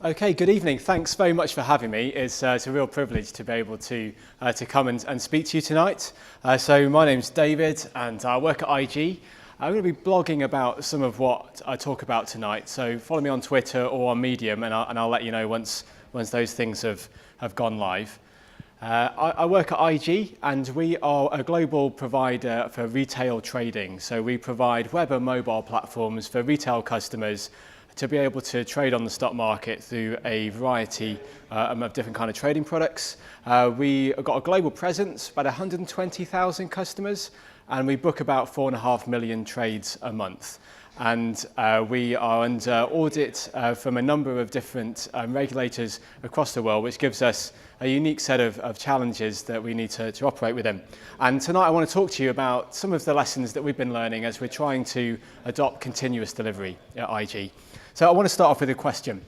Okay, good evening. Thanks very much for having me. It's a real privilege to be able to come and speak to you tonight. So my name's David and I work at IG. I'm going to be blogging about some of what I talk about tonight. So follow me on Twitter or on Medium and I'll let you know once those things have gone live. I work at IG and we are a global provider for retail trading. So we provide web and mobile platforms for retail customers to be able to trade on the stock market through a variety of different kind of trading products. We have got a global presence, about 120,000 customers, and we book about 4.5 million trades a month. And we are under audit from a number of different regulators across the world, which gives us a unique set of challenges that we need to operate within. And tonight I want to talk to you about some of the lessons that we've been learning as we're trying to adopt continuous delivery at IG. So I want to start off with a question.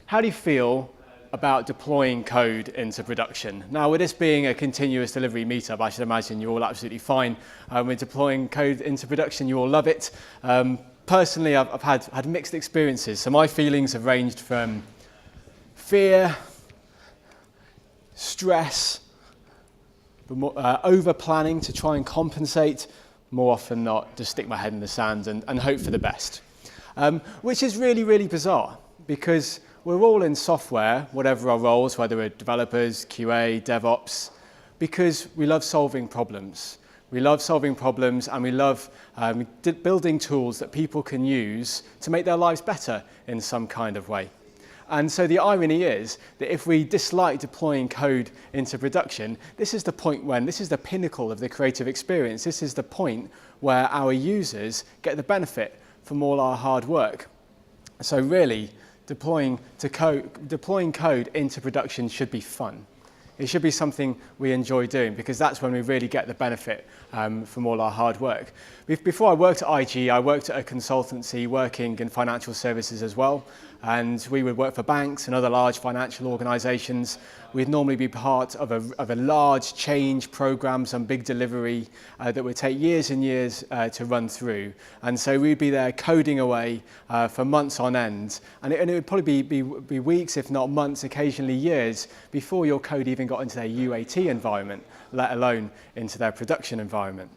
How do you feel about deploying code into production? Now, with this being a continuous delivery meetup, I should imagine you're all absolutely fine with deploying code into production. You all love it. Personally, I've had mixed experiences. So my feelings have ranged from fear, stress, over planning to try and compensate, more often than not, just stick my head in the sand and hope for the best. Which is really, really bizarre because we're all in software, whatever our roles, whether we're developers, QA, DevOps, because we love solving problems. We love solving problems and we love building tools that people can use to make their lives better in some kind of way. And so the irony is that if we dislike deploying code into production, this is the point when, this is the pinnacle of the creative experience. This is the point where our users get the benefit from all our hard work. So really, deploying code into production should be fun. It should be something we enjoy doing because that's when we really get the benefit from all our hard work. Before I worked at IG, I worked at a consultancy working in financial services as well. And we would work for banks and other large financial organizations. We'd normally be part of a large change program, some big delivery that would take years and years to run through. And so we'd be there coding away for months on end. And it would probably be weeks, if not months, occasionally years, before your code even got into their UAT environment, let alone into their production environment.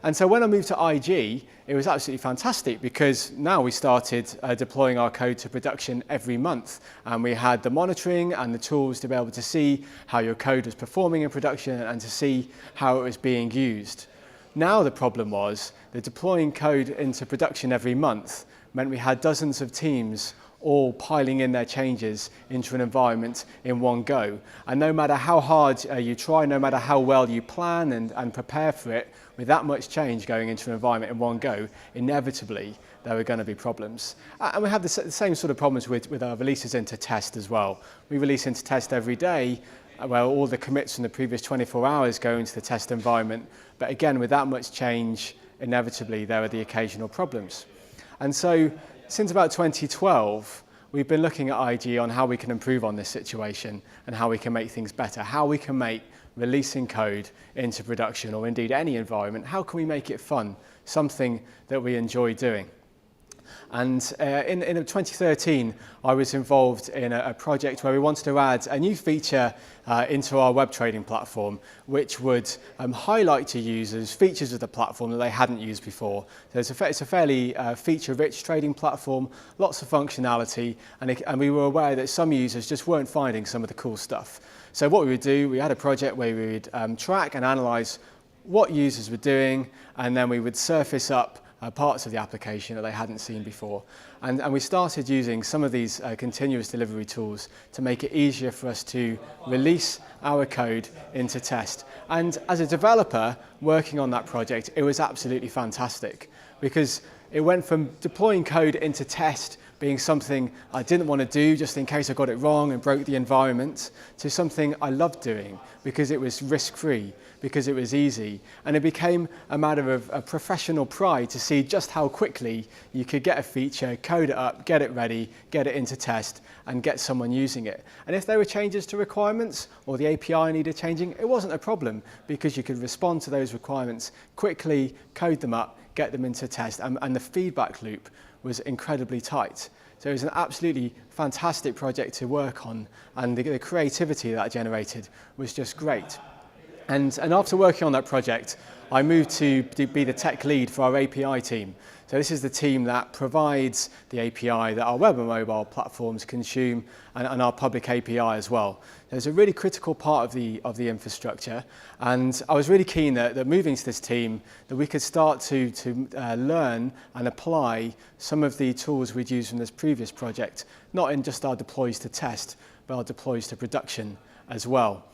And so when I moved to IG, it was absolutely fantastic because now we started deploying our code to production every month. And we had the monitoring and the tools to be able to see how your code was performing in production and to see how it was being used. Now the problem was that deploying code into production every month meant we had dozens of teams all piling in their changes into an environment in one go. And no matter how hard you try, no matter how well you plan and prepare for it, with that much change going into an environment in one go, inevitably there are going to be problems. And we have the same sort of problems with our releases into test as well. We release into test every day, where all the commits from the previous 24 hours go into the test environment. But again, with that much change, inevitably there are the occasional problems. And so since about 2012, we've been looking at IG on how we can improve on this situation and how we can make things better, how we can make releasing code into production or indeed any environment, how can we make it fun, something that we enjoy doing. And in 2013, I was involved in a project where we wanted to add a new feature into our web trading platform, which would highlight to users features of the platform that they hadn't used before. So it's a fairly feature-rich trading platform, lots of functionality, and we were aware that some users just weren't finding some of the cool stuff. So what we would do, we had a project where we would track and analyze what users were doing, and then we would surface up parts of the application that they hadn't seen before. And we started using some of these continuous delivery tools to make it easier for us to release our code into test. And as a developer working on that project, it was absolutely fantastic because it went from deploying code into test being something I didn't want to do just in case I got it wrong and broke the environment, to something I loved doing because it was risk-free, because it was easy. And it became a matter of a professional pride to see just how quickly you could get a feature, code it up, get it ready, get it into test, and get someone using it. And if there were changes to requirements or the API needed changing, it wasn't a problem because you could respond to those requirements quickly, code them up, get them into test, and the feedback loop was incredibly tight. So it was an absolutely fantastic project to work on, and the creativity that generated was just great. And after working on that project, I moved to be the tech lead for our API team. So this is the team that provides the API that our web and mobile platforms consume, and our public API as well. It's a really critical part of the infrastructure, and I was really keen that moving to this team, that we could start to learn and apply some of the tools we'd used from this previous project, not in just our deploys to test, but our deploys to production as well.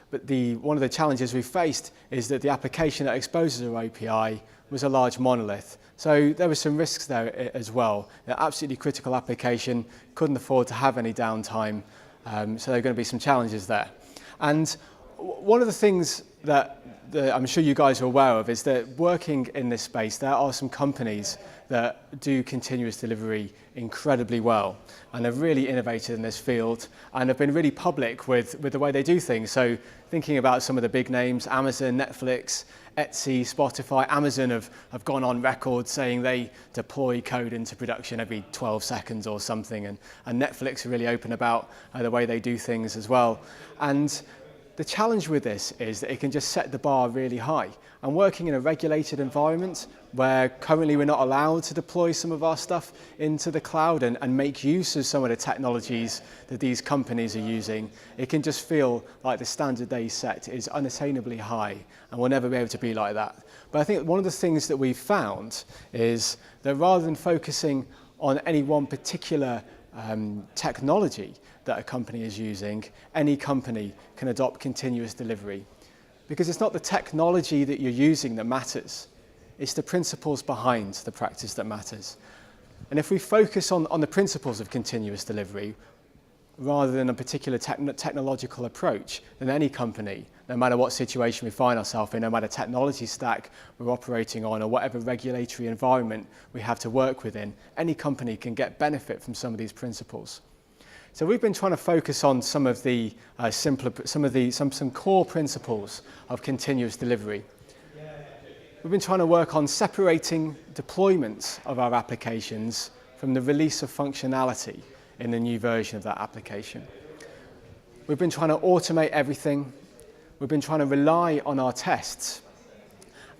But one of the challenges we faced is that the application that exposes our API was a large monolith. So there were some risks there as well. An absolutely critical application, couldn't afford to have any downtime, so there are going to be some challenges there. And one of the things that I'm sure you guys are aware of is that working in this space, there are some companies that do continuous delivery incredibly well and have really innovated in this field and have been really public with the way they do things. So thinking about some of the big names, Amazon, Netflix, Etsy, Spotify. Amazon have gone on record saying they deploy code into production every 12 seconds or something, and Netflix are really open about the way they do things as well. And the challenge with this is that it can just set the bar really high. And working in a regulated environment where currently we're not allowed to deploy some of our stuff into the cloud and make use of some of the technologies that these companies are using, it can just feel like the standard they set is unattainably high, and we'll never be able to be like that. But I think one of the things that we've found is that rather than focusing on any one particular technology that a company is using, any company can adopt continuous delivery. Because it's not the technology that you're using that matters, it's the principles behind the practice that matters. And if we focus on the principles of continuous delivery, rather than a particular technological approach, then any company, no matter what situation we find ourselves in, no matter technology stack we're operating on or whatever regulatory environment we have to work within, any company can get benefit from some of these principles. So we've been trying to focus on some of the some core principles of continuous delivery. We've been trying to work on separating deployments of our applications from the release of functionality in the new version of that application. We've been trying to automate everything. We've been trying to rely on our tests.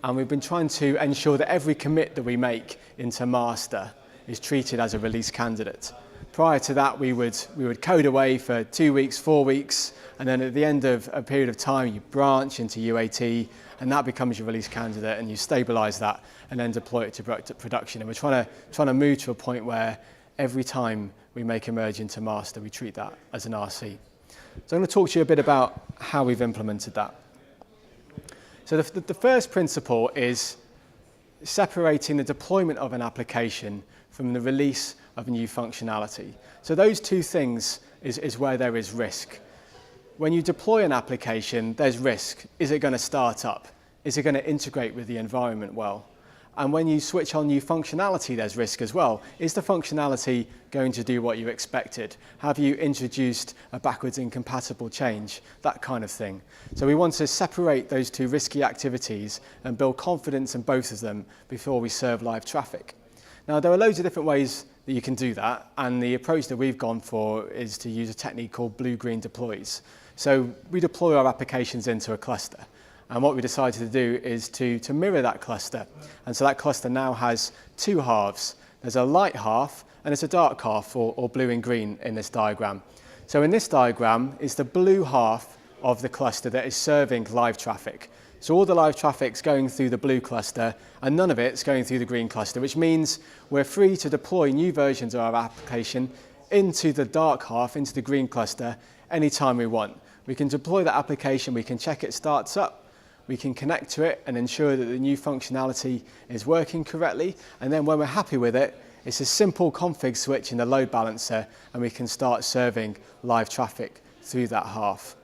And we've been trying to ensure that every commit that we make into master is treated as a release candidate. Prior to that, we would code away for 2 weeks, 4 weeks, and then at the end of a period of time, you branch into UAT, and that becomes your release candidate, and you stabilize that, and then deploy it to production. And we're trying to move to a point where every time we make a merge into master, we treat that as an RC. So I'm going to talk to you a bit about how we've implemented that. So the first principle is separating the deployment of an application from the release of new functionality. So those two things is where there is risk. When you deploy an application, there's risk. Is it going to start up? Is it going to integrate with the environment well? And when you switch on new functionality, there's risk as well. Is the functionality going to do what you expected? Have you introduced a backwards incompatible change? That kind of thing. So we want to separate those two risky activities and build confidence in both of them before we serve live traffic. Now, there are loads of different ways that you can do that, and the approach that we've gone for is to use a technique called blue-green deploys. So we deploy our applications into a cluster. And what we decided to do is to mirror that cluster. And so that cluster now has two halves. There's a light half and there's a dark half, or blue and green in this diagram. So in this diagram is the blue half of the cluster that is serving live traffic. So all the live traffic's going through the blue cluster and none of it's going through the green cluster, which means we're free to deploy new versions of our application into the dark half, into the green cluster, anytime we want. We can deploy that application, we can check it starts up, we can connect to it and ensure that the new functionality is working correctly. And then when we're happy with it, it's a simple config switch in the load balancer and we can start serving live traffic through that half.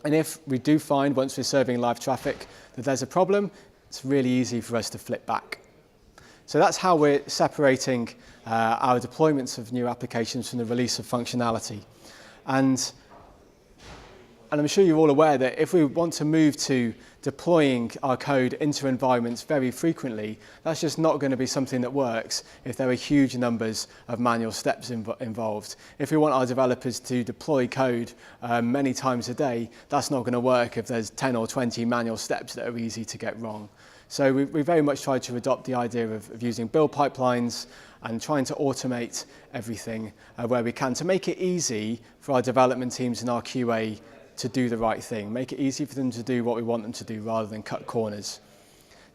And if we do find, once we're serving live traffic, that there's a problem, it's really easy for us to flip back. So that's how we're separating our deployments of new applications from the release of functionality. And I'm sure you're all aware that if we want to move to deploying our code into environments very frequently, that's just not going to be something that works if there are huge numbers of manual steps involved. If we want our developers to deploy code many times a day, that's not going to work if there's 10 or 20 manual steps that are easy to get wrong. So we very much try to adopt the idea of using build pipelines and trying to automate everything where we can to make it easy for our development teams and our QA to do the right thing, make it easy for them to do what we want them to do rather than cut corners.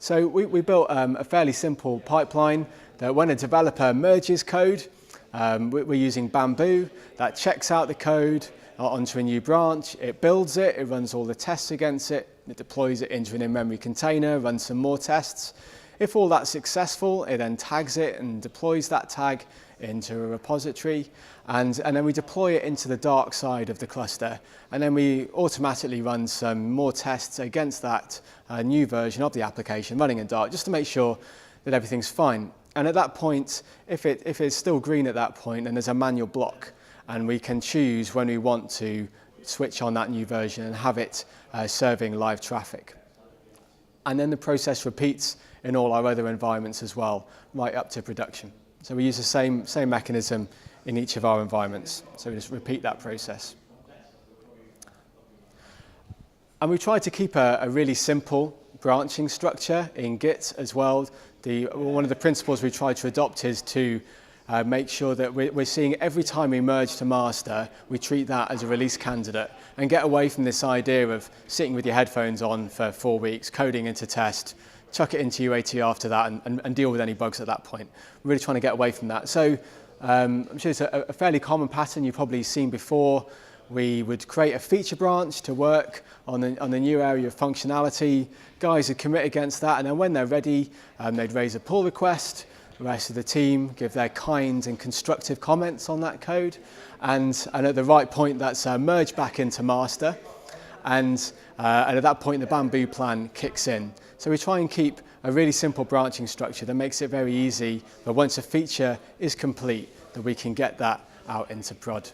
So we built a fairly simple pipeline that when a developer merges code, we're using Bamboo, that checks out the code onto a new branch, it builds it, it runs all the tests against it, it deploys it into an in-memory container, runs some more tests. If all that's successful, it then tags it and deploys that tag into a repository, and then we deploy it into the dark side of the cluster, and then we automatically run some more tests against that new version of the application running in dark, just to make sure that everything's fine. And at that point, if it's still green at that point, then there's a manual block, and we can choose when we want to switch on that new version and have it serving live traffic. And then the process repeats in all our other environments as well, right up to production. So we use the same mechanism in each of our environments. So we just repeat that process. And we try to keep a really simple branching structure in Git as well. One of the principles we try to adopt is to make sure that we're seeing every time we merge to master, we treat that as a release candidate and get away from this idea of sitting with your headphones on for 4 weeks, coding into test, chuck it into UAT after that and deal with any bugs at that point. We're really trying to get away from that. So I'm sure it's a fairly common pattern you've probably seen before. We would create a feature branch to work on the new area of functionality. Guys would commit against that, and then when they're ready, they'd raise a pull request. The rest of the team give their kind and constructive comments on that code, and at the right point, that's merged back into master, and at that point, the Bamboo plan kicks in. So we try and keep a really simple branching structure that makes it very easy, but once a feature is complete, that we can get that out into prod.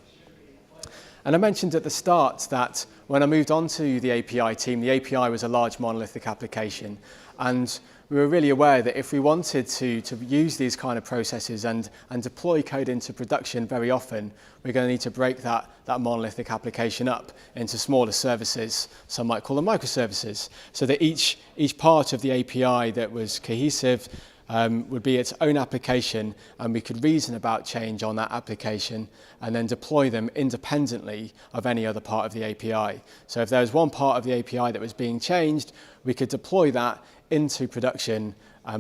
And I mentioned at the start that when I moved on to the API team, the API was a large monolithic application, and we were really aware that if we wanted to use these kind of processes and deploy code into production very often, we're going to need to break that monolithic application up into smaller services. Some might call them microservices, so that each part of the API that was cohesive would be its own application, and we could reason about change on that application and then deploy them independently of any other part of the API. So if there was one part of the API that was being changed, we could deploy that into production,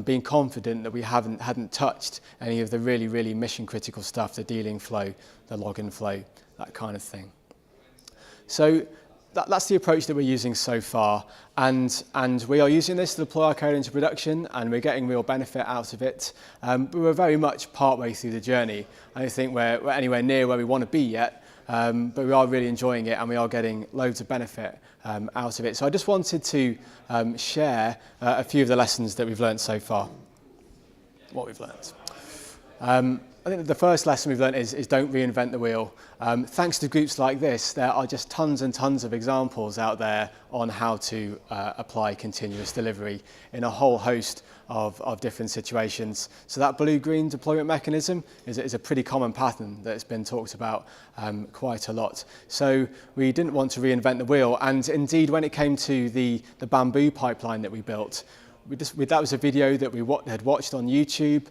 being confident that we hadn't touched any of the really mission critical stuff, the dealing flow, the login flow, that kind of thing. So that's the approach that we're using so far, and we are using this to deploy our code into production, and we're getting real benefit out of it. But we're very much partway through the journey. I don't think we're anywhere near where we want to be yet, but we are really enjoying it, and we are getting loads of benefit out of it. So I just wanted to share a few of the lessons that we've learned so far. What we've learned. I think the first lesson we've learned is don't reinvent the wheel. Thanks to groups like this, there are just tons and tons of examples out there on how to apply continuous delivery in a whole host of different situations. So that blue-green deployment mechanism is a pretty common pattern that's been talked about quite a lot. So we didn't want to reinvent the wheel, and indeed when it came to the Bamboo pipeline that we built, that was a video that we had watched on YouTube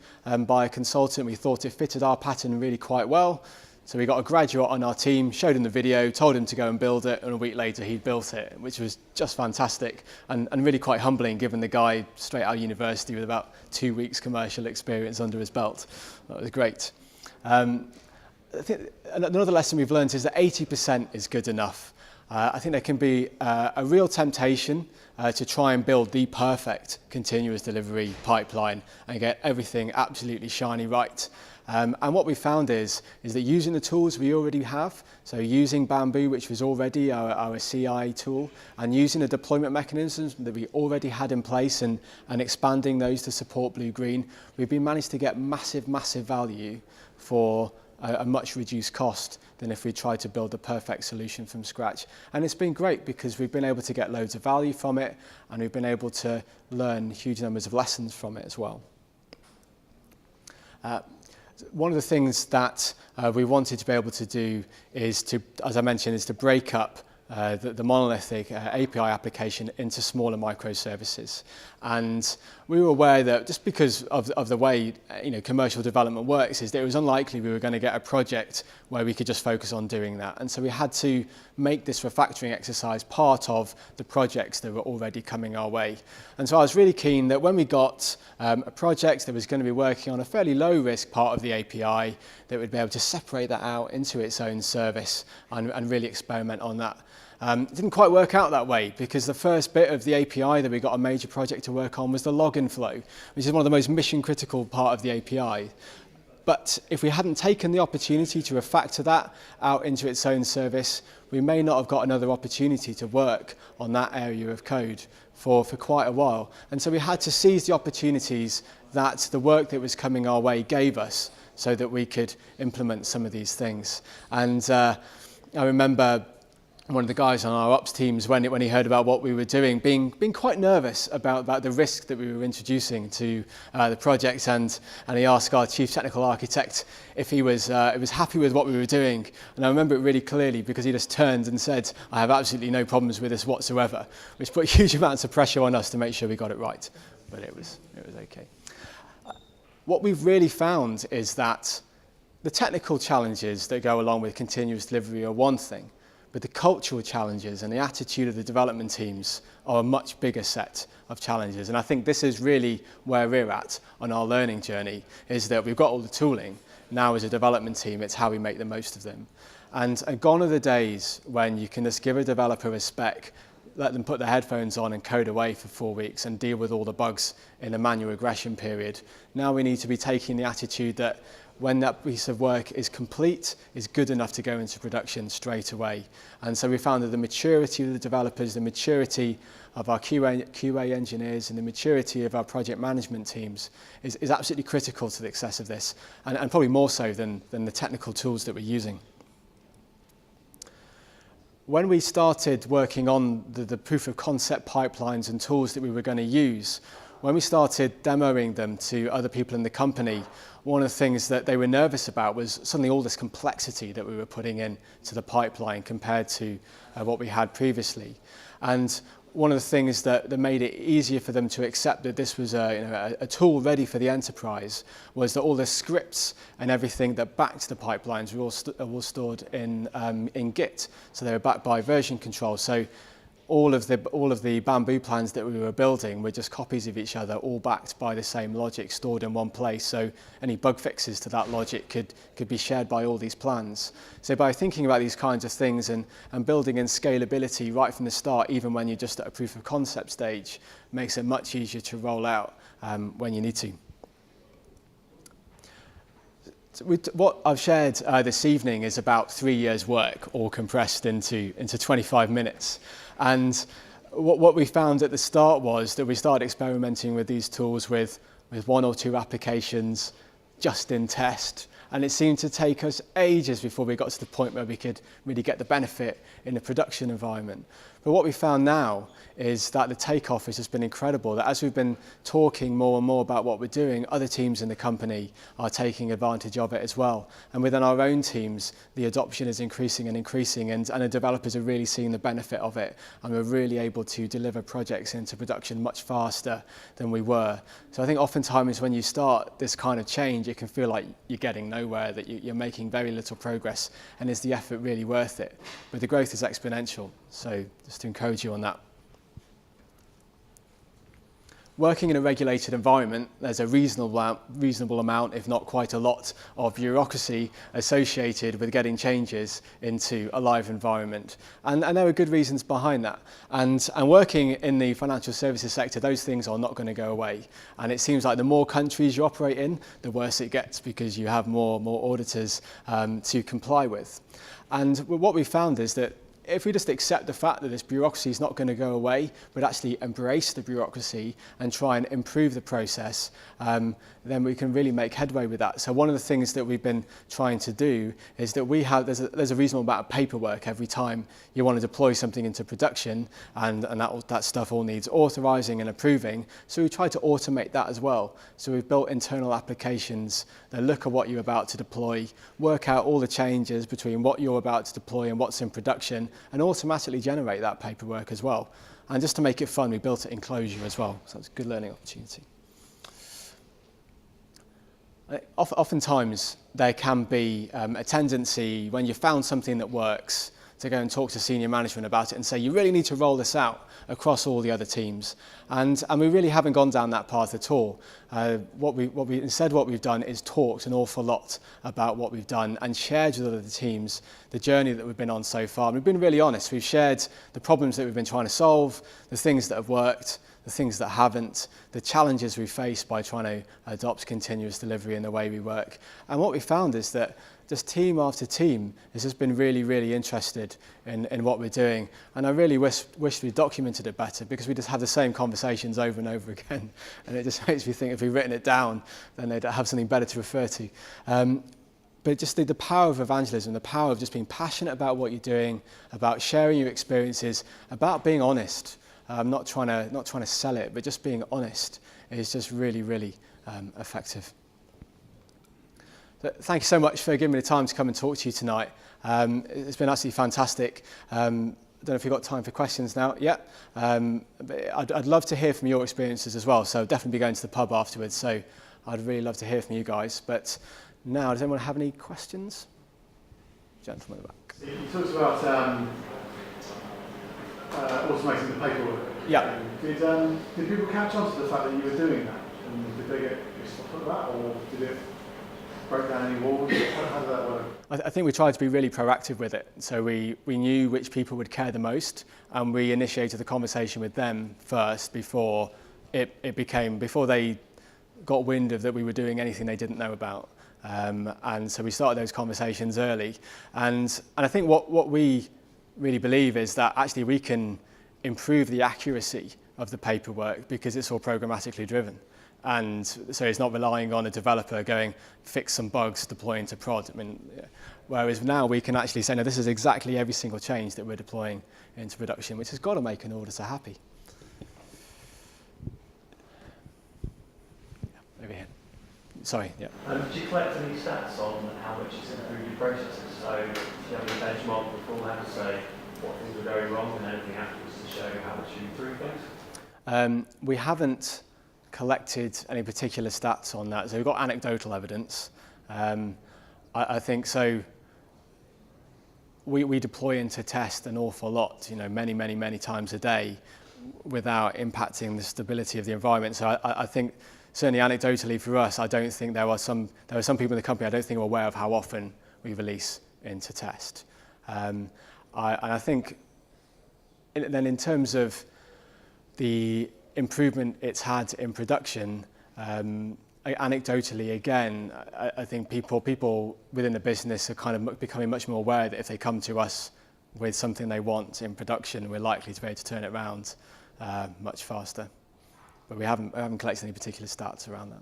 by a consultant. We thought it fitted our pattern really quite well. So we got a graduate on our team, showed him the video, told him to go and build it, and a week later he'd built it, which was just fantastic and really quite humbling given the guy straight out of university with about 2 weeks commercial experience under his belt. That was great. I think another lesson we've learned is that 80% is good enough. I think there can be a real temptation to try and build the perfect continuous delivery pipeline and get everything absolutely shiny right. And what we found is that using the tools we already have, so using Bamboo, which was already our CI tool, and using the deployment mechanisms that we already had in place and expanding those to support blue-green, we've been managed to get massive value for a much reduced cost than if we tried to build the perfect solution from scratch. And it's been great because we've been able to get loads of value from it, and we've been able to learn huge numbers of lessons from it as well. One of the things that we wanted to be able to do is to, as I mentioned, is to break up the monolithic API application into smaller microservices. And we were aware that just because of the way commercial development works, is that it was unlikely we were going to get a project where we could just focus on doing that. And so we had to make this refactoring exercise part of the projects that were already coming our way. And so I was really keen that when we got a project that was going to be working on a fairly low risk part of the API, that we'd be able to separate that out into its own service and really experiment on that. It didn't quite work out that way because the first bit of the API that we got a major project to work on was the login flow, which is one of the most mission critical part of the API. But if we hadn't taken the opportunity to refactor that out into its own service, we may not have got another opportunity to work on that area of code for quite a while. And so we had to seize the opportunities that the work that was coming our way gave us so that we could implement some of these things. And I remember one of the guys on our ops teams, when he heard about what we were doing, being quite nervous about the risk that we were introducing to the project, and he asked our chief technical architect if he was happy with what we were doing. And I remember it really clearly because he just turned and said, "I have absolutely no problems with this whatsoever," which put huge amounts of pressure on us to make sure we got it right. But it was okay. What we've really found is that the technical challenges that go along with continuous delivery are one thing, but the cultural challenges and the attitude of the development teams are a much bigger set of challenges. And I think this is really where we're at on our learning journey, is that we've got all the tooling. Now as a development team, it's how we make the most of them. And gone are the days when you can just give a developer a spec, let them put their headphones on and code away for 4 weeks and deal with all the bugs in a manual regression period. Now we need to be taking the attitude that when that piece of work is complete, is good enough to go into production straight away. And so we found that the maturity of the developers, the maturity of our QA engineers, and the maturity of our project management teams is absolutely critical to the success of this, and probably more so than the technical tools that we're using. When we started working on the proof of concept pipelines and tools that we were going to use, when we started demoing them to other people in the company, one of the things that they were nervous about was suddenly all this complexity that we were putting in to the pipeline compared to what we had previously. And one of the things that made it easier for them to accept that this was a tool ready for the enterprise was that all the scripts and everything that backed the pipelines were all stored in Git. So they were backed by version control. So all of the bamboo plans that we were building were just copies of each other, all backed by the same logic stored in one place. So any bug fixes to that logic could be shared by all these plans. So by thinking about these kinds of things and building in scalability right from the start, even when you're just at a proof of concept stage, makes it much easier to roll out when you need to. What I've shared this evening is about 3 years' work, all compressed into 25 minutes. And what we found at the start was that we started experimenting with these tools with 1 or 2 applications just in test. And it seemed to take us ages before we got to the point where we could really get the benefit in a production environment. But what we found now is that the takeoff has just been incredible, that as we've been talking more and more about what we're doing, other teams in the company are taking advantage of it as well. And within our own teams, the adoption is increasing and increasing, and the developers are really seeing the benefit of it. And we're really able to deliver projects into production much faster than we were. So I think oftentimes when you start this kind of change, it can feel like you're getting nowhere, that you're making very little progress, and is the effort really worth it? But the growth is exponential, so just to encourage you on that. Working in a regulated environment, there's a reasonable amount, if not quite a lot, of bureaucracy associated with getting changes into a live environment. And there are good reasons behind that. And working in the financial services sector, those things are not going to go away. And it seems like the more countries you operate in, the worse it gets, because you have more auditors to comply with. And what we found is that if we just accept the fact that this bureaucracy is not going to go away, but actually embrace the bureaucracy and try and improve the process, then we can really make headway with that. So one of the things that we've been trying to do is that there's a reasonable amount of paperwork every time you want to deploy something into production, and that stuff all needs authorizing and approving. So we try to automate that as well. So we've built internal applications that look at what you're about to deploy, work out all the changes between what you're about to deploy and what's in production, and automatically generate that paperwork as well. And just to make it fun, we built it in Clojure as well. So it's a good learning opportunity. Oftentimes, there can be a tendency when you've found something that works to go and talk to senior management about it and say, you really need to roll this out across all the other teams. And we really haven't gone down that path at all. What we've done is talked an awful lot about what we've done and shared with other teams the journey that we've been on so far. And we've been really honest. We've shared the problems that we've been trying to solve, the things that have worked, the things that haven't, the challenges we face by trying to adopt continuous delivery in the way we work. And what we found is that just team after team has just been really, really interested in what we're doing. And I really wish we documented it better, because we just have the same conversations over and over again. And it just makes me think if we'd written it down, then they'd have something better to refer to. But just the power of evangelism, the power of just being passionate about what you're doing, about sharing your experiences, about being honest, not trying to sell it, but just being honest is just really, really effective. So thank you so much for giving me the time to come and talk to you tonight. It's been absolutely fantastic. I don't know if you've got time for questions now. Yeah. But I'd love to hear from your experiences as well. So definitely be going to the pub afterwards. So I'd really love to hear from you guys. But now, does anyone have any questions? Gentleman at the back. You talked about automating the paperwork. Yeah. Did people catch on to the fact that you were doing that? And did they get pissed off at that, or did it break down any walls? How did that work? I think we tried to be really proactive with it. So we knew which people would care the most, and we initiated the conversation with them first before before they got wind of that we were doing anything they didn't know about. And so we started those conversations early. And I think what we really believe is that actually we can improve the accuracy of the paperwork because it's all programmatically driven. And so it's not relying on a developer going, fix some bugs, deploy into prod. I mean, whereas now we can actually say, no, this is exactly every single change that we're deploying into production, which has got to make an auditor happy. Yeah, over here. Sorry, yeah. Do you collect any stats on how much it's improved your processes? So if you have any benchmark beforehand to say what things were going wrong and anything afterwards to show how much you improved things? We haven't collected any particular stats on that. So we've got anecdotal evidence. I think so. We deploy into test an awful lot, many times a day without impacting the stability of the environment. So I think certainly anecdotally for us, I don't think there are some people in the company I don't think are aware of how often we release into test. And I think then in terms of the improvement it's had in production, anecdotally again, I think people within the business are kind of becoming much more aware that if they come to us with something they want in production, we're likely to be able to turn it around much faster. But we haven't collected any particular stats around that.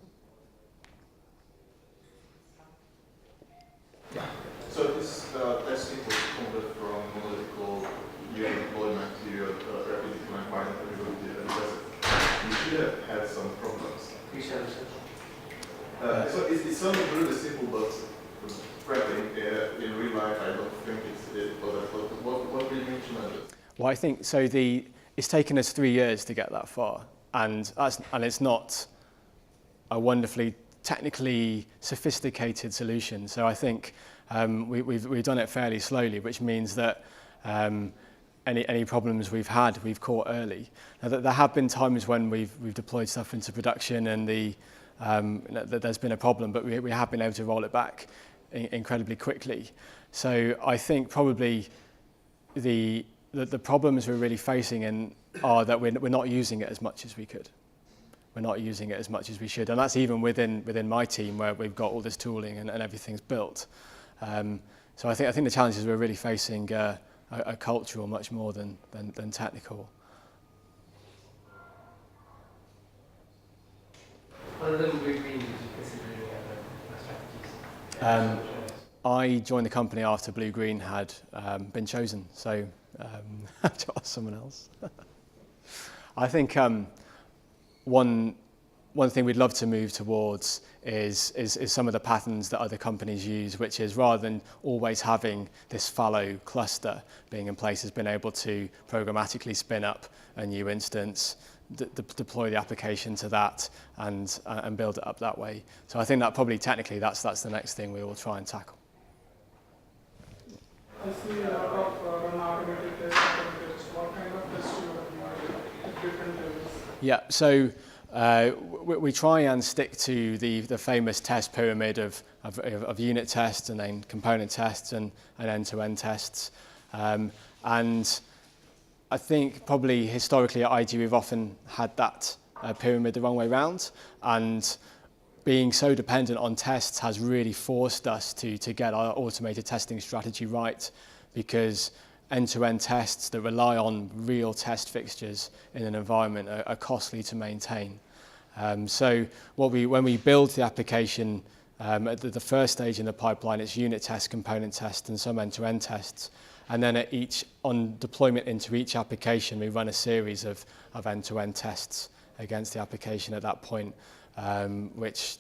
Yeah. So this testing was converted from monolithic UA deployment to rapid deployment environment. You should have had some problems. So it sounds really simple, but prepping in real life, I don't think it's what really makes you. Well, I think so. It's taken us 3 years to get that far, and it's not a wonderfully technically sophisticated solution. So I think we've done it fairly slowly, which means that any problems we've had, we've caught early. Now, there have been times when we've deployed stuff into production and there's been a problem, but we have been able to roll it back incredibly quickly. So I think probably the problems we're really facing are that we're not using it as much as we could. We're not using it as much as we should, and that's even within my team where we've got all this tooling and everything's built. So I think the challenges we're really facing are a cultural much more than technical. Other than Blue Green, did you consider any other strategies? I joined the company after Blue Green had been chosen, so to ask someone else. I think one thing we'd love to move towards is some of the patterns that other companies use, which is rather than always having this fallow cluster being in place, has been able to programmatically spin up a new instance, deploy the application to that, and build it up that way. So I think that probably technically that's the next thing we will try and tackle. I see a lot of non-automated tests. What kind of tests you have at different levels? Yeah, so we try and stick to the famous test pyramid of unit tests and then component tests and end-to-end tests. And I think probably historically at IG we've often had that pyramid the wrong way round, and being so dependent on tests has really forced us to get our automated testing strategy right, because end-to-end tests that rely on real test fixtures in an environment are costly to maintain. So when we build the application at the first stage in the pipeline, it's unit tests, component tests, and some end-to-end tests. And then on deployment into each application, we run a series of end-to-end tests against the application at that point, which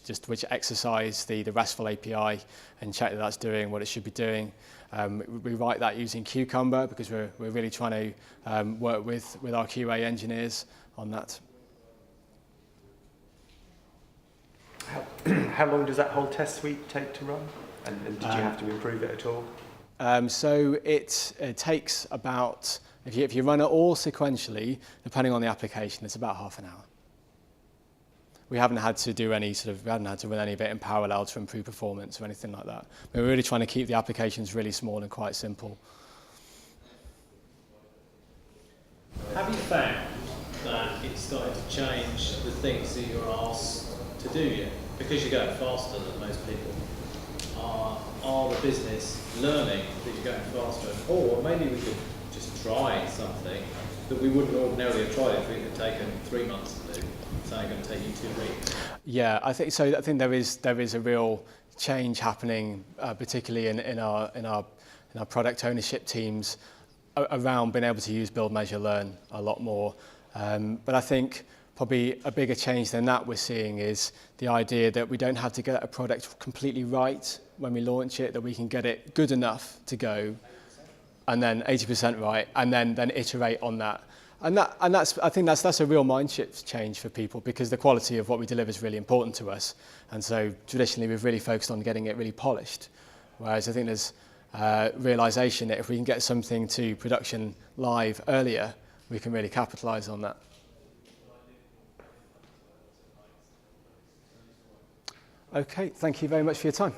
exercise the RESTful API and check that that's doing what it should be doing. We write that using Cucumber because we're really trying to work with our QA engineers on that. How long does that whole test suite take to run? And did you have to improve it at all? So it takes about, if you run it all sequentially, depending on the application, it's about half an hour. We haven't had to do any we haven't had to run any of it in parallel to improve performance or anything like that. We're really trying to keep the applications really small and quite simple. Have you found that it's starting to change the things that you're asked to do yet? Because you're going faster than most people. Are the business learning that you're going faster? Or maybe we could just try something that we wouldn't ordinarily have tried if it had taken 3 months to do. It's only going to take you 2 weeks. Yeah, I think so. I think there is a real change happening, particularly in our product ownership teams, around being able to use build, measure, learn a lot more. But I think probably a bigger change than that we're seeing is the idea that we don't have to get a product completely right when we launch it, that we can get it good enough to go, and then 80% right, and then iterate on that. And that's I think that's a real mind shift change for people, because the quality of what we deliver is really important to us. And so traditionally we've really focused on getting it really polished, whereas I think there's realization that if we can get something to production live earlier, we can really capitalize on that. Okay, thank you very much for your time.